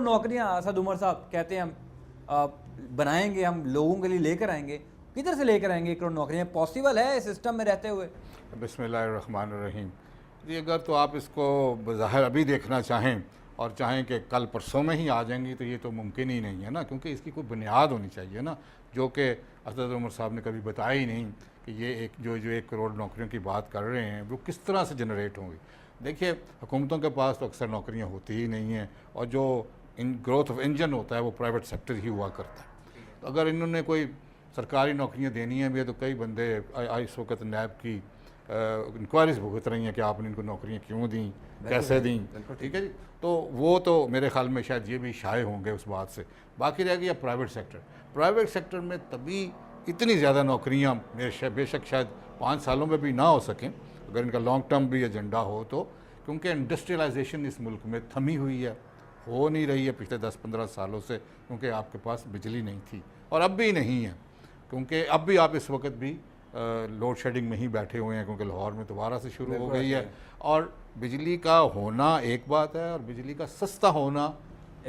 नौकरियां असद उमर साहब कहते हैं हम बनाएंगे, हम लोगों के लिए लेकर आएंगे, किधर से लेकर आएंगे 1 करोड़ नौकरियां? पॉसिबल है इस सिस्टम में रहते हुए? बिस्मिल्लाहिर्रहमानिर्रहीम। जी, अगर तो आप इसको बज़ाहिर अभी देखना चाहें और चाहें कि कल परसों में ही आ जाएंगी तो ये तो मुमकिन ही नहीं है ना, क्योंकि इसकी कोई बुनियाद होनी चाहिए ना, जो कि असद उमर साहब ने कभी बताया ही नहीं कि ये जो 1 करोड़ नौकरियों की बात कर रहे हैं वो किस तरह से जनरेट होंगी। देखिए, हुकूमतों के पास तो अक्सर नौकरियाँ होती ही नहीं हैं, और जो ग्रोथ ऑफ इंजन होता है वो प्राइवेट सेक्टर ही हुआ करता है। तो अगर इन्होंने कोई सरकारी नौकरियां देनी हैं भी, तो कई बंदे इस वक्त नैब की इंक्वायरीज भुगत रही हैं कि आपने इनको नौकरियां क्यों दी, कैसे दी। ठीक है जी, तो वो तो मेरे ख्याल में शायद ये भी शाये होंगे उस बात से। बाकी रह गया प्राइवेट सेक्टर। प्राइवेट सेक्टर में तभी इतनी ज़्यादा नौकरियाँ बेशक शायद 5 सालों में भी ना हो सकें, अगर इनका लॉन्ग टर्म भी एजेंडा हो तो, क्योंकि इंडस्ट्रियलाइजेशन इस मुल्क में थमी हुई है, हो नहीं रही है पिछले 10-15 सालों से, क्योंकि आपके पास बिजली नहीं थी और अब भी नहीं है, क्योंकि अब भी आप इस वक्त भी लोड शेडिंग में ही बैठे हुए हैं, क्योंकि लाहौर में दोबारा से शुरू हो गई है। और बिजली का होना एक बात है और बिजली का सस्ता होना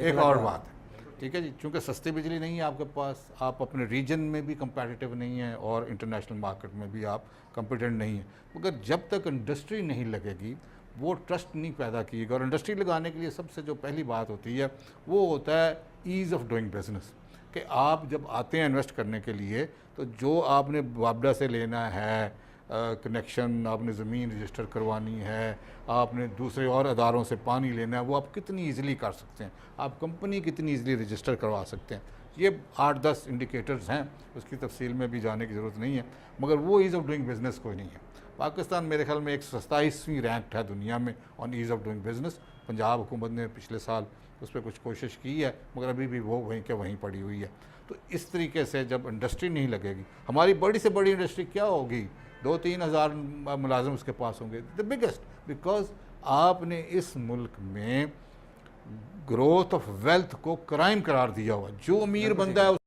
एक और बात है। ठीक है जी, चूँकि सस्ती बिजली नहीं है आपके पास, आप अपने रीजन में भी कंपेटिटिव नहीं हैं और इंटरनेशनल मार्केट में भी आप कॉम्पिटेंट नहीं हैं। मगर जब तक इंडस्ट्री नहीं लगेगी वो ट्रस्ट नहीं पैदा किएगा। और इंडस्ट्री लगाने के लिए सबसे जो पहली बात होती है वो होता है ईज़ ऑफ डूइंग बिजनेस, कि आप जब आते हैं इन्वेस्ट करने के लिए तो जो आपने वापडा से लेना है कनेक्शन, आपने ज़मीन रजिस्टर करवानी है, आपने दूसरे और अदारों से पानी लेना है, वो आप कितनी ईज़िली कर सकते हैं, आप कंपनी कितनी ईज़िली रजिस्टर करवा सकते हैं। ये 8-10 इंडिकेटर्स हैं, उसकी तफसील में भी जाने की ज़रूरत नहीं है, मगर वो ईज़ ऑफ डूइंग बिज़नेस कोई नहीं है। पाकिस्तान मेरे ख्याल में 127वीं रैंक है दुनिया में on ease of doing business. Punjab हुकूमत ने पिछले साल उस पर कुछ कोशिश की है, मगर अभी भी वो वहीं के वहीं पड़ी हुई है। तो इस तरीके से जब इंडस्ट्री नहीं लगेगी, हमारी बड़ी से बड़ी इंडस्ट्री क्या होगी, 2-3 हज़ार मुलाजिम उसके पास होंगे, द बिगेस्ट, बिकॉज आपने इस मुल्क में ग्रोथ ऑफ वेल्थ को क्राइम करार दिया हुआ। जो अमीर बंदा है